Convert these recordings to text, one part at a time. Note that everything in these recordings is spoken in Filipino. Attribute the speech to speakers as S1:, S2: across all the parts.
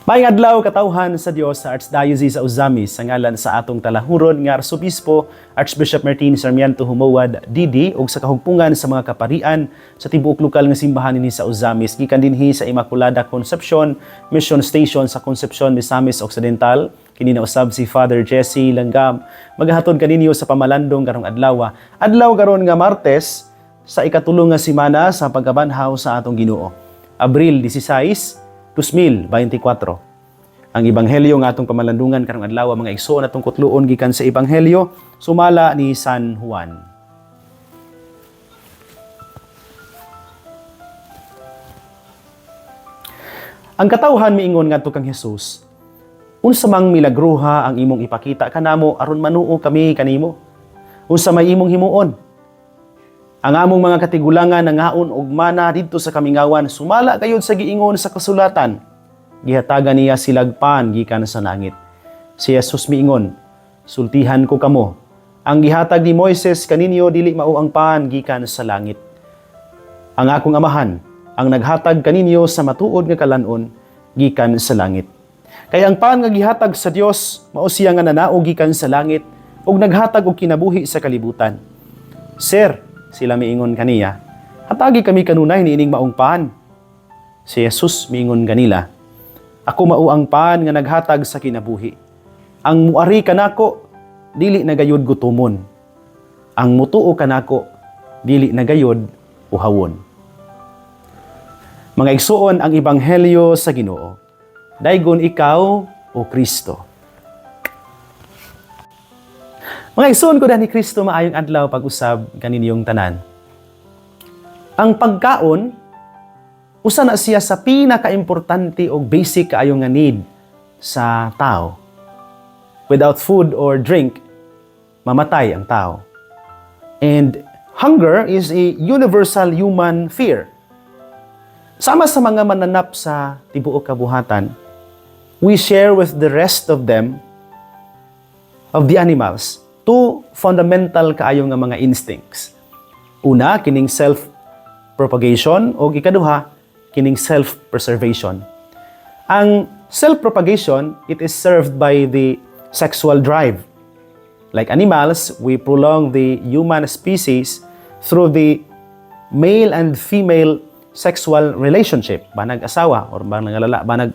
S1: Maayong adlaw katawhan sa Dios sa Archdiocese sa Uzamis sa ngalan sa atong talahuron nga Arsobispo Archbishop Martin Sarmiento Humawad Didi ug sa kahugpungan sa mga kaparian sa tibuok lokal nga simbahan dinhi sa Uzamis gikan dinhi sa Immaculada Concepcion Mission Station sa Concepcion, Misamis Occidental. Kini na usab si Father Jesse Langgam magahatod kaninyo sa pamalandong karong adlaw. Adlaw karon nga Martes sa ikatulong nga semana sa pagkabanhaw sa atong Ginoo. Abril 16, 2024. Ang ebanghelyo nga atong pamalandungan karong adlaw mga igsoon atong kutluon gikan sa ebanghelyo sumala ni San Juan. Ang katawhan miingon ngadto kang Hesus, unsa mang milagruha ang imong ipakita kanamo aron manuo kami kanimo? Unsa may imong himuon? Ang among mga katigulangan nangaon og mana didto sa kamingawan sumala kayod sa giingon sa kasulatan. Gihatagan niya silagpan gikan sa langit. Si Jesus miingon, sultihan ko kamo. Ang gihatag ni Moises kaninyo dili mao ang pan gikan sa langit. Ang akong amahan ang naghatag kaninyo sa matuod nga kalanon gikan sa langit. Kaya ang pan nga gihatag sa Dios mao siya nga nanao gikan sa langit ug naghatag og kinabuhi sa kalibutan. Sir, sila miingon kaniya, hatagi kami kanunay niining maong paan. Si Jesus miingon kanila, ako mao ang paan nga naghatag sa kinabuhi. Ang muari kanako, dili na gayud gutomon. Ang mutuo kanako, dili na gayud uhawon. Mga igsuon ang ebanghelyo sa Ginoo. Daygon ikaw, O Kristo. Mga igsoon ko ni Kristo maayong adlaw pag-usab kaninyong tanan. Ang pagkaon, usa na siya sa pinaka-importante o basic kaayong nga need sa tao. Without food or drink, mamatay ang tao. And hunger is a universal human fear. Sama sa mga mananap sa tibuok kabuhatan, we share with the rest of them, of the animals, two fundamental kaayo nga mga instincts. Una, kining self-propagation o ikaduha, kining self-preservation. Ang self-propagation, it is served by the sexual drive. Like animals, we prolong the human species through the male and female sexual relationship. Banag asawa or banag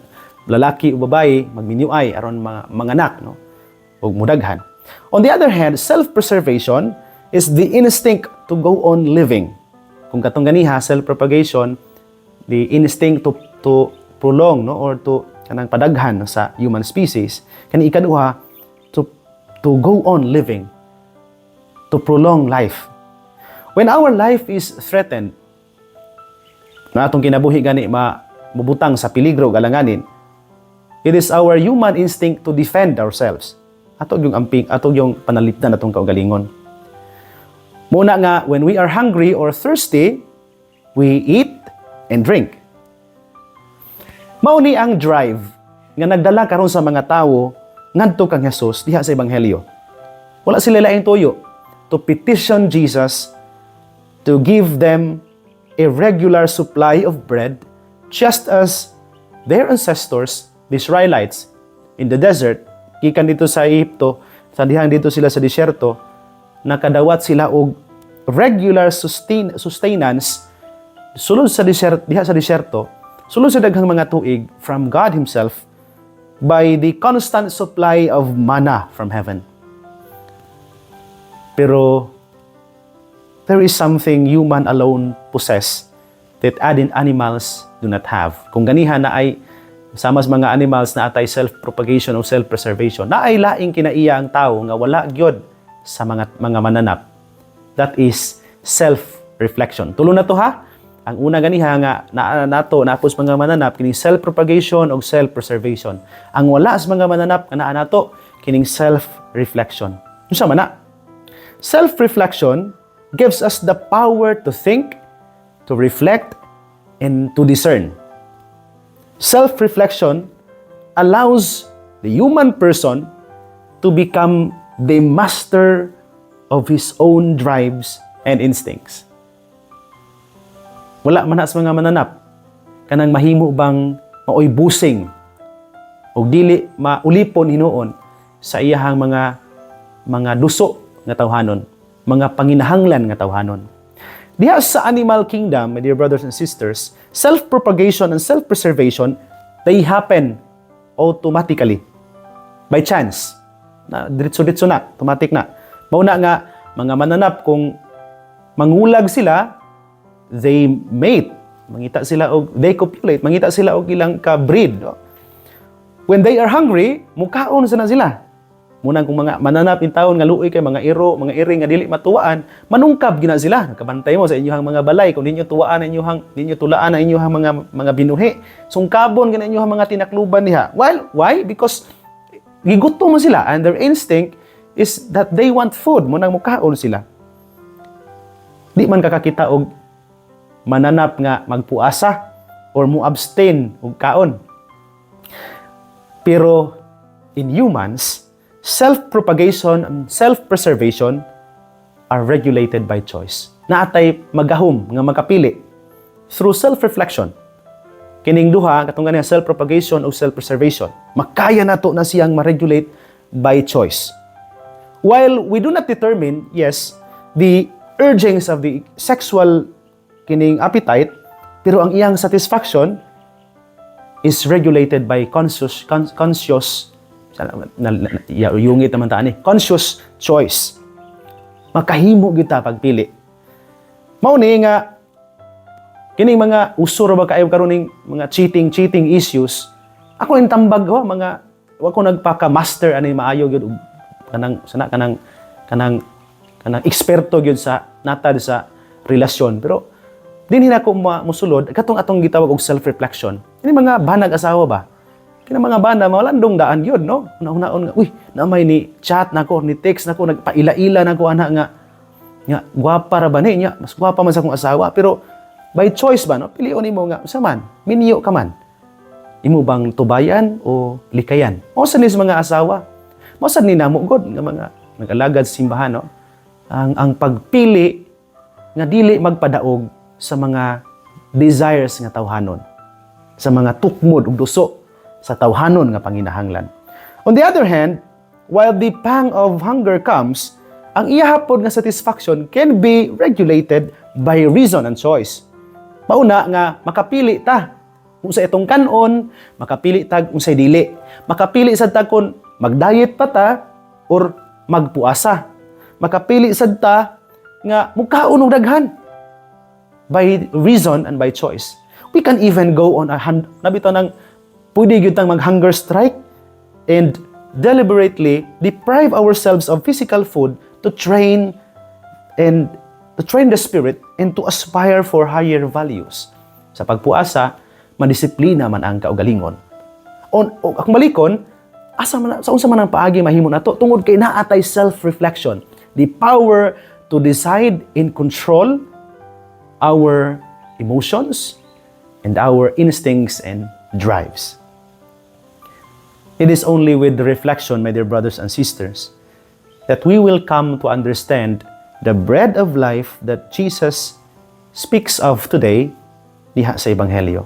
S1: lalaki o babae, magminyuay aron mga anak, no? O mudaghan. On the other hand, self-preservation is the instinct to go on living. Kung katong ganiha, self-propagation, the instinct to prolong, no, or to kanang padaghan, no, sa human species. Kani ikaduha, to go on living, to prolong life. When our life is threatened, na atong kinabuhi gani mabutang sa peligro galanganin, it is our human instinct to defend ourselves. Atong yung amping, atong yung panalipdan atong kaugalingon. Muna nga, when we are hungry or thirsty, we eat and drink. Mauni ang drive nga nagdala karon sa mga tawo ngadto kang Hesus diha sa ebanghelyo. Wala sila laing tuyo to petition Jesus to give them a regular supply of bread just as their ancestors, the Israelites, in the desert, gikan dito sa Ehipto, sa dihang dito sila sa disyerto, nakadawat sila og regular sustenance sulod sa diha sa disyerto, sulod sa daghang mga tuig from God Himself by the constant supply of manna from heaven. Pero there is something human alone possess that animals do not have. Kung ganihan na ay sama sa mga animals na atay self-propagation o self-preservation, na ay laing kinaiya ang tao nga wala gyud sa mga mananap. That is self-reflection. Tulo na to ha. Ang una ganiha nga napos mga mananap kining self-propagation o self-preservation. Ang wala sa mga mananap nga nato kining self-reflection. Unsa man na? Self-reflection gives us the power to think, to reflect, and to discern. Self-reflection allows the human person to become the master of his own drives and instincts. Wala man sa mga mananap kanang mahimo bang maoy busing o dili maulipon hinuon sa iyahang mga duso nga tawhanon, mga panginahanglan nga tawhanon. Diha sa animal kingdom, my dear brothers and sisters, self-propagation and self-preservation, they happen automatically, by chance. Na diretso-diretso na, automatic na. Mauna nga, mga mananap, kung mangulag sila, they mate. Mangita sila og they copulate, mangita sila og ilang ka-breed. When they are hungry, mukaon na sila. Munang kung mga mananap in taon nga luoy kay mga iro, mga iri nga dili matuwaan, manungkab gina sila. Nakabantay mo sa inyong mga balay kung ninyo tuwaan ninyo tulaan ang inyong mga binuhi. Sungkabon gina inyong mga tinakluban diha. Well, why? Because gigutom mo sila and their instinct is that they want food. Munang mukaon sila. Di man kakakita og mananap nga magpuasa or mu-abstain og kaon. Pero in humans, self-propagation and self-preservation are regulated by choice. Naatay magahom nga magkapili through self-reflection. Kining duha katong ganiya self-propagation o self-preservation. Makaya nato na siyang ma-regulate by choice. While we do not determine, yes, the urgings of the sexual kining appetite, pero ang iyang satisfaction is regulated by conscious yungit naman taan conscious choice. Makahimo kita pagpili. Mao ni nga kining mga usuro ba kaayo karon ning mga cheating issues. Ako ning tambag mga wa ko nagpaka-master ani maayo gyud kanang eksperto gyud sa natad sa relasyon, pero dinhi na ko musulod katong atong gitawag og self-reflection. Ini mga banag asawa ba? Kina mga bana malandong daan gyud no. Una-unaon nga, uy, namay ni chat nako, ni text nako, nagpaila-ila nako ana nga gwapa ra ba ni nya, mas gwapa man sa akong asawa, pero by choice ba no? Pilion nimo nga unsa man, minyo ka man. Imo bang tubayan o likayan? Mao sa nis mga asawa. Mao sa ni namo god nga mga nag-alagad sa simbahan no. Ang pagpili nga dili magpadaog sa mga desires nga tawhanon, sa mga tukmod ug duso sa tawhanon nga panginahanglan. On the other hand, while the pang of hunger comes, ang iyahapon nga satisfaction can be regulated by reason and choice. Mauna nga makapili ta kung sa itong kanon, makapili ta kung sa dili. Makapili sad ta kung mag-diet pa ta or magpuasa. Makapili sad ta nga mukaon og daghan by reason and by choice. We can even go on nabito nang pwede gyud tang mag-hunger strike and deliberately deprive ourselves of physical food to train the spirit and to aspire for higher values. Sa pagpuasa, madisiplina man ang kaugalingon. Akong balikon, sa unsa man ang paagi mahimo nato tungod kay naatay self-reflection, the power to decide and control our emotions and our instincts and drives. It is only with the reflection, my dear brothers and sisters, that we will come to understand the bread of life that Jesus speaks of today diha sa Ebanghelyo.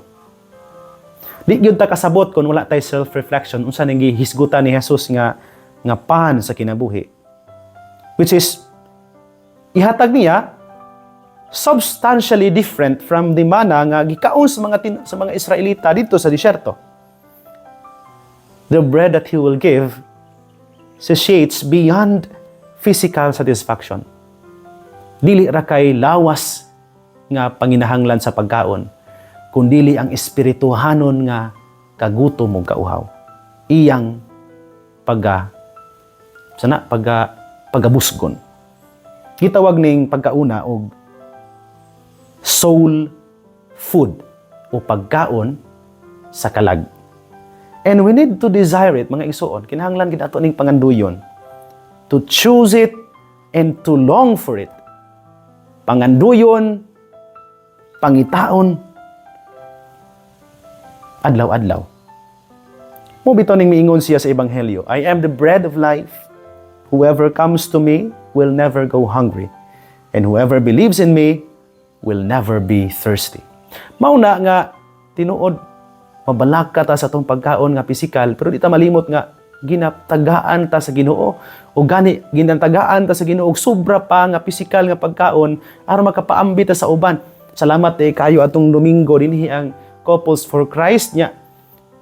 S1: Di gyud ta kasabot kung wala tay self-reflection unsa ning gihisgutan ni Jesus nga pan sa kinabuhi, which is ihatag niya substantially different from the manna nga gikaon sa mga Israelita dito sa disyerto. The bread that He will give satiates beyond physical satisfaction. Dili ra kay lawas nga panginahanglan sa pagkaon, kundili ang espirituhanon nga kagutom ug kauhaw. Iyang pagabusgon. Gitawag ning pagkauna og soul food o pagkaon sa kalag. And we need to desire it, mga igsoon. Kinahanglan gid ato ning panganduyon to choose it and to long for it. Panganduyon, pangitaon, adlaw-adlaw. Mo bitaw ning miingon siya sa Ebanghelyo, I am the bread of life. Whoever comes to me will never go hungry, and whoever believes in me will never be thirsty. Mauna nga tinuod mabalaka ta sa atong pagkaon nga pisikal, pero di ta malimot nga ginatagaan ta sa Ginoo o gani ginatagaan ta sa Ginoo og sobra pa nga pisikal nga pagkaon aron makapaambi ta sa uban. Salamat kayo atong Domingo dinhi ang Couples for Christ nya.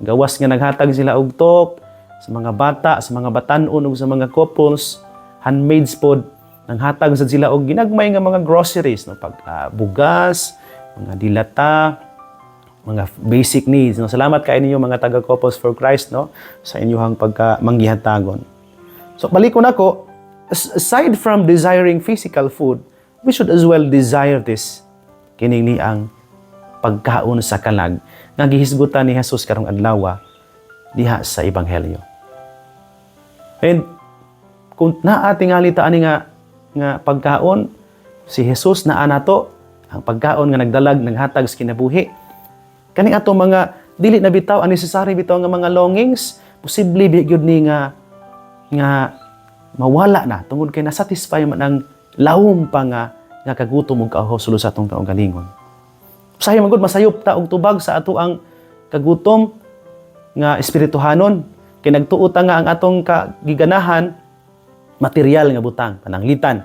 S1: Gawas nga naghatag sila og talk sa mga bata, sa mga batan-on ug sa mga couples, handmaids pod nanghatag sad sila og ginagmay nga mga groceries no, bugas, mga dilata, mga basic needs. No? Salamat kayo ninyo mga taga Couples for Christ no? Sa inyong pagkamanggihantagon. So balik ko na ko, aside from desiring physical food, we should as well desire this. Kining ni ang pagkaon sa kalag nga gihisgutan ni Jesus karong adlaw diha sa Ebanghelyo. And kung naa tingali ta ani nga pagkaon, si Jesus naa nato ang pagkaon nga nagdalag naghatag sa kinabuhi. Kaning ato mga dili na bitaw ang necessary bitaw nga mga longings, posible gyud ni nga mawala na tungod kay na-satisfy man ang lawom pa nga kagutom ug kauhos sa atong kaugalingon. Usahay man gud masayop ta og tubag sa ato ang kagutom nga espirituhanon kay nagtuo ta nga ang atong giganahan material nga butang, pananglitan,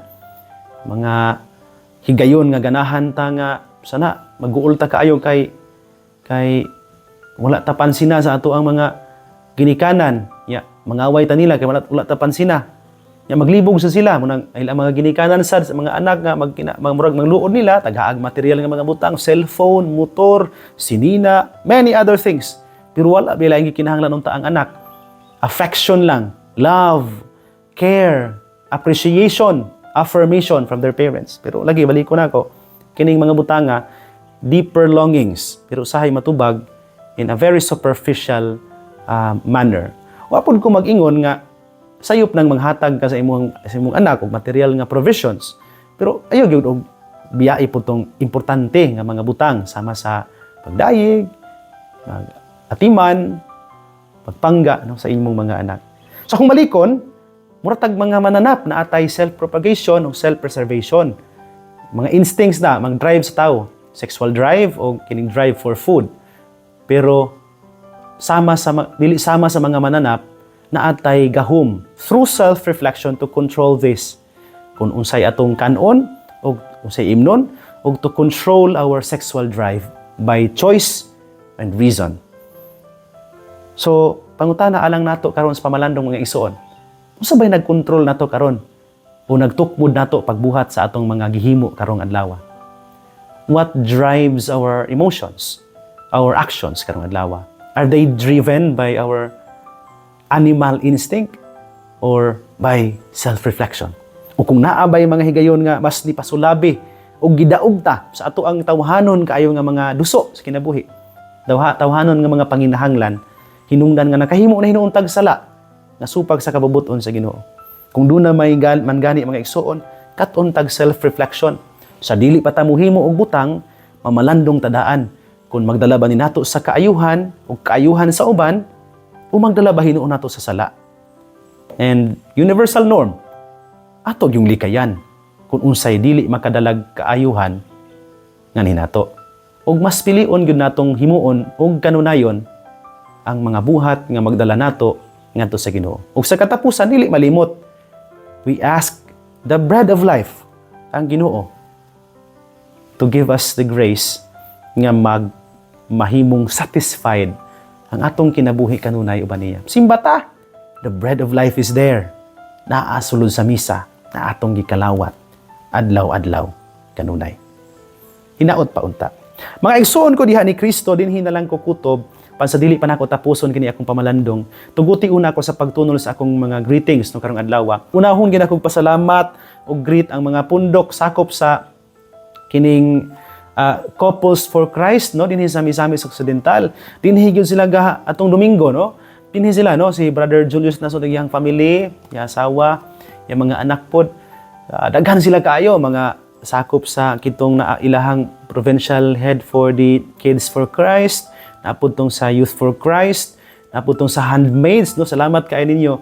S1: mga higayon nga ganahan ta nga sana mag-uul ta kaayo kay wala ta pansina sa ato ang mga ginikanan. Ya, mangaway ta nila kay wala ta pansina. Ya, maglibog sa sila munang ay mga ginikanan sad sa mga anak nga magmurag mangluod nila tagaag material nga mga butang, cellphone, motor, sinina, many other things. Pero wala bila ang gikinahanglan unta ang anak. Affection lang, love, care, appreciation, affirmation from their parents. Pero lagi balik ko na ko kining mga butanga deeper longings, pero usahay matubag in a very superficial manner. Wapod ko mag-ingon nga sayop nang manghatag ka sa imong anak og material nga provisions, pero ayo gyud og biyai po tong importante nga mga butang sama sa pagdayeg, atiman, pagpangga no, sa imong mga anak. So kung malikon, muratag mga mananap na atay self-propagation o self-preservation. Mga instincts na, mga drive sa tao. Sexual drive o kining drive for food. Pero dili sama sa mga mananap na atay gahom through self-reflection to control this. Kung unsay atong kanon o unsay imnon o to control our sexual drive by choice and reason. So, pangutana alang nato karon sa pamalandong mga igsoon. Unsa bay nagkontrol nato karon o nagtukmod nato pagbuhat sa atong mga gihimo karong adlaw? What drives our emotions, our actions karong adlaw? Are they driven by our animal instinct or by self-reflection? O kung naabay mga higayon nga mas ni pasulabi o gidaog ta sa ato ang tawhanon kaayo nga mga duso sa kinabuhi. Tawhanon nga mga panginahanglan, hinungdan nga nakahimo na hinuuntag sala nga supag sa kababuton sa Ginoo. Kung doon na may mangani mga igsoon, katuntag self-reflection. Sa dili pa ta muhimo og butang, mamalandong tadaan. Kung magdala ba ni nato sa kaayuhan o kaayuhan sa uban, o magdala ba hinuon nato sa sala. And universal norm, ato yung likayan. Kung unsay dili makadalag kaayuhan, nga ni nato. Og mas pilion gyud natong himuon og kanunayon ang mga buhat nga magdala nato ngadto sa Ginoo. Ug sa katapusan dili malimot, we ask the bread of life, ang Ginoo, to give us the grace nga mahimong satisfied ang atong kinabuhi kanunay uban niya. Simbata, the bread of life is there. Naa sulod sa misa na atong gikalawat adlaw-adlaw kanunay. Hinaot pa unta. Mga igsoon ko diha ni Kristo dinhi na lang ko kutob pansadili pa nako tapuson kini akong pamalandong. Tuguti una ko sa pagtunol sa akong mga greetings no karong adlaw. Unahon gid akong pasalamat og greet ang mga pundok sakop sa kining Couples for Christ no dinhi sa Misamis Occidental. Dinhi gyud sila atong Domingo no. Dinhi sila no si Brother Julius Nasod ug iyang family, iyang asawa, iyang mga anak pod. Daghan sila kaayo mga sakop sa kitong na ilahang provincial head for the Kids for Christ, napud tong sa Youth for Christ, napud tong sa handmaids no. Salamat kay ninyo.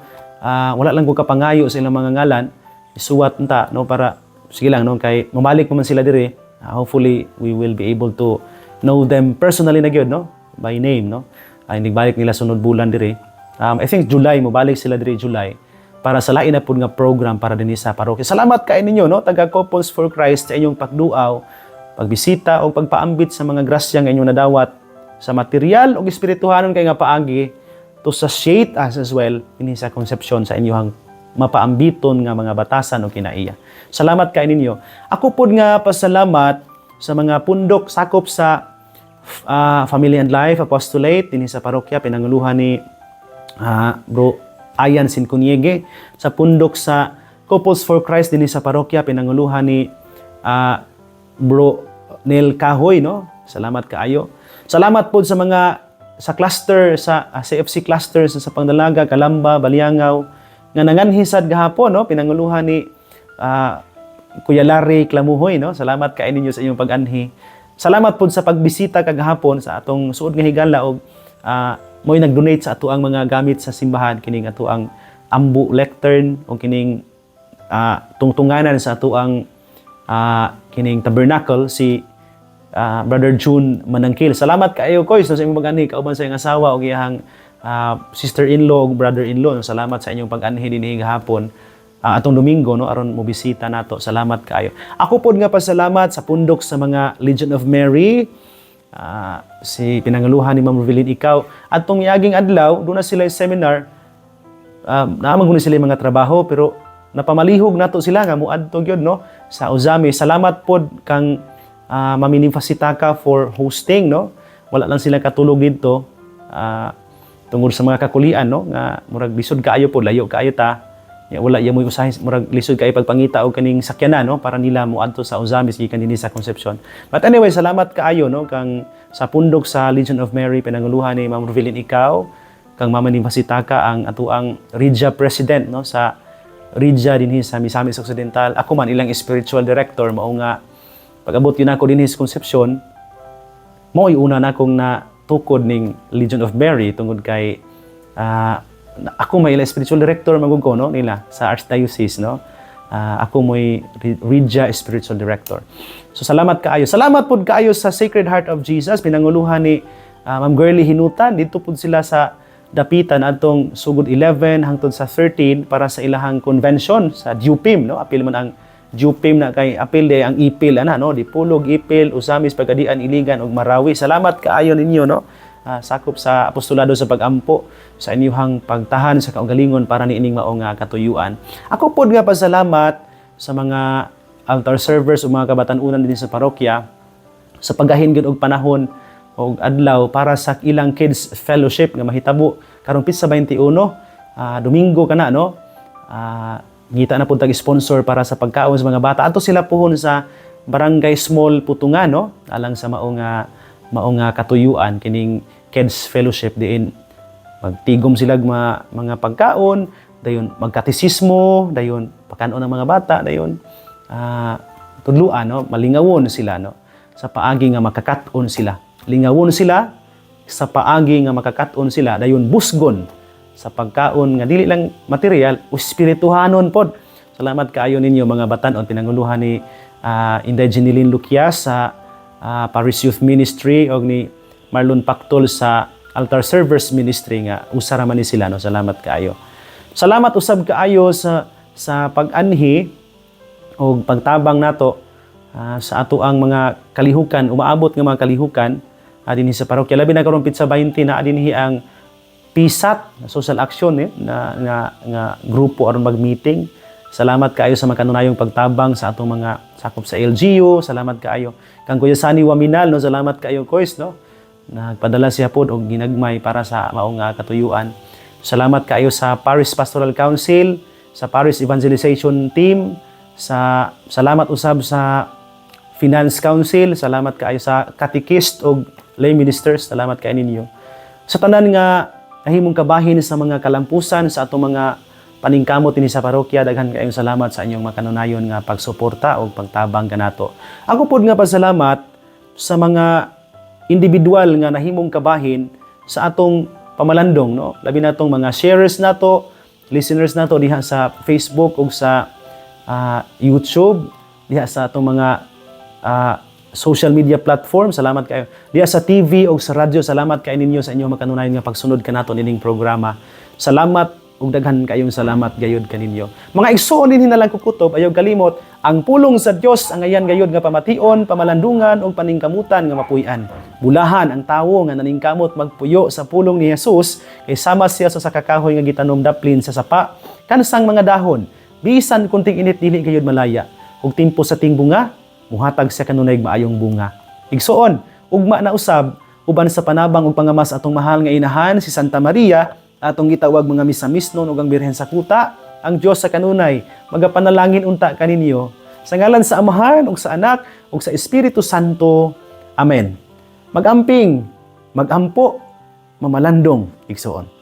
S1: Wala lang ko kapangayo sa ilang mga ngalan. Isuwat unta no para sige lang no kay mamalik pa man sila diri. Hopefully we will be able to know them personally na gyud no. by name, no? Ay nagbalik nila sunod bulan diri. I think July mo balik sila diri July para sa lain na pud nga program para dinhi sa parokya. Salamat kay ninyo, no, taga Couples for Christ, sa inyong pagduaw, pagbisita o pagpaambit sa mga grasya nga inyong nadawat sa material o espirituhanon kay nga paagi to satiate us as well dinhi sa konsepsyon sa inyong mapaambiton nga mga batasan o kinaiya. Salamat kay ninyo. Ako pod nga pasalamat sa mga pundok sakop sa Family and Life Apostolate dinhi sa parokya pinanguluhan ni Bro Ayan Sinconiege, sa pundok sa Couples for Christ dinhi sa parokya pinanguluhan ni Bro Nel Kahoy, no? Salamat kaayo. Salamat pod sa mga sa cluster sa CFC clusters sa Pangdalaga, Calamba, Baliangaw nga nanganhisad gahapon, no, pinanguluhan ni Kuya Larry Clamuhoy, no. Salamat kay ninyo sa inyong pag-anhi. Salamat pod sa pagbisita kagahapon sa atong suod nga higala og mo'y nag-donate sa ato ang mga gamit sa simbahan, kining ato ang ambu lectern o kining tungtunganan sa ato ang kining tabernacle si Brother June Manangkil. Salamat kaayo koy sa inyong pag-anhi kauban sa iyang asawa o iyang sister-in-law o brother-in-law. Salamat sa inyong pag-anhi dinhi gahapon atong Domingo, no, aron mo bisita nato. Salamat kaayo. Ako pod nga pasalamat sa pundok sa mga Legion of Mary, si pinanguluhan ni Ma'am Rovelyn Ikaw. Atong miaging adlaw, doon na sila seminar, naamang guni sila mga trabaho, pero napamalihog nato sila nga muadto gyud, no, sa Uzami. Salamat pod kang Mamining Fasitaka for hosting, no. Wala lang sila katulog dito tungod sa mga kakulian, no, nga murag lisod kaayo pod, layo kaayo ta. Ya, wala ya mo usahin murag lisod kay pagpangita og kaning sakyanan, no, para nila mo adto sa Uzamis gikan dinhi sa Concepcion. But anyway, salamat kaayo, no, kang sa pundok sa Legion of Mary pinanguluhan ni Ma'am Rovelyn Ikaw, kang Mama ni Fasitaka ang atuang Ridja President, no, sa Ridja dinhi sa Misamis Occidental. Ako man ilang spiritual director, mao nga pag-abot yun ako dinhi sa Concepcion, mao una na akong natukod ning Legion of Mary tungod kay ako may spiritual director magud ko, no, nila sa Archdiocese, no. Ako may Ridja spiritual director. So salamat kaayo. Salamat pod kaayo sa Sacred Heart of Jesus pinanguluhan ni Ma'am Girly Hinutan. Dito pod sila sa dapitan atong sugod 11 hangtod sa 13 para sa ilahang convention sa DUPIM, no. Apil man ang DUPIM na kay apil day ang ipil ana, no, Dipulog, Ipil, Usamis, Pagadian, Iligan ug Marawi. Salamat kaayo ninyo, no. Sakop sa apostolado sa pag-ampo sa inyong pagtahan sa kaugalingon para niining maong katuyuan. Ako pod nga pasalamat sa mga altar servers o mga kabatan-unan din sa parokya sa paggahin gyud og panahon og adlaw para sa ilang kids fellowship nga mahitabo karong Pista 21, Domingo kana, no. Ngita na pud tag sponsor para sa pagkaon sa mga bata. Ato sila pohon sa Barangay Small Putungan, no, alang sa maong katuyuan kining kids fellowship diin magtigom sila mga pagkaon, dayon magkatisismo, dayon pakanon ng mga bata, dayon tudluan, no, malingawon sila, no, sa paagi nga makakaton sila. Lingawon sila sa paagi nga makakaton sila, dayon busgon sa pagkaon nga dili lang material o espirituhanon pod. Salamat kaayo ninyo mga batan-on pinanguluhan ni Inday Jenilyn Luquias sa Paris Youth Ministry o ni Marlon Pactol sa Altar Servers Ministry nga usara man ni sila, no. Salamat kaayo. Salamat usab kaayo sa pag-anhi o pagtabang nato sa ato ang mga kalihukan, umaabot nga mga kalihukan dinhi sa parokya. Labi na karon Pizza 20 na dinhi ang PSAT, social action, nga grupo aron mag-meeting. Salamat kaayo sa makanunayong pagtabang sa atong mga sakop sa LGU. Salamat kaayo kang Kuya Sani Waminal, no. Salamat kaayo Kois, no. Nagpadala siya pod og ginagmay para sa maong katuyuan. Salamat kaayo sa Parish Pastoral Council, sa Parish Evangelization Team, salamat usab sa Finance Council, salamat kaayo sa Catechist og lay ministers, salamat kaayo ninyo. Sa tanan nga nahimong kabahin sa mga kalampusan sa atong mga paningkamot dinhi sa parokya, daghan kayong salamat sa inyong makanunayon nga pagsuporta o pagtabang kanato. Ako pod nga pasalamat sa mga individual nga nahimong kabahin sa atong pamalandong, no. Labi na tong mga sharers nato, listeners nato diha sa Facebook ug sa YouTube, diha sa atong mga social media platform, salamat kayo. Diya sa TV o sa radyo, salamat kayo ninyo sa inyong makanunayan nga pagsunod ka nato nining programa. Salamat ug daghan kayong salamat gayud kaninyo. Mga igsoon din hinalang kukutob, ayaw kalimot, ang pulong sa Dios ang ayan gayud nga pamation, pamalandungan ug paningkamutan nga mapuy-an. Bulahan ang tawo nga naningkamot magpuyo sa pulong ni Jesus kay sama siya sa kakahoy nga gitanom daplin sa sapa kansang mga dahon. Bisan kunting init dili gayud malaya. Ug timpo sa ting bunga, muhatag siya kanunay maayong bunga. Igsoon, ugma na usab uban sa panabang ug pangamas atong mahal nga inahan si Santa Maria, atong gitawag mga misamisnon ug ang Birhen sa Kuta, ang Dios sa kanunay magapanalangin unta kaninyo sa ngalan sa Amahan ug sa Anak ug sa Espiritu Santo. Amen. Magamping, magampo, mamalandong igsoon.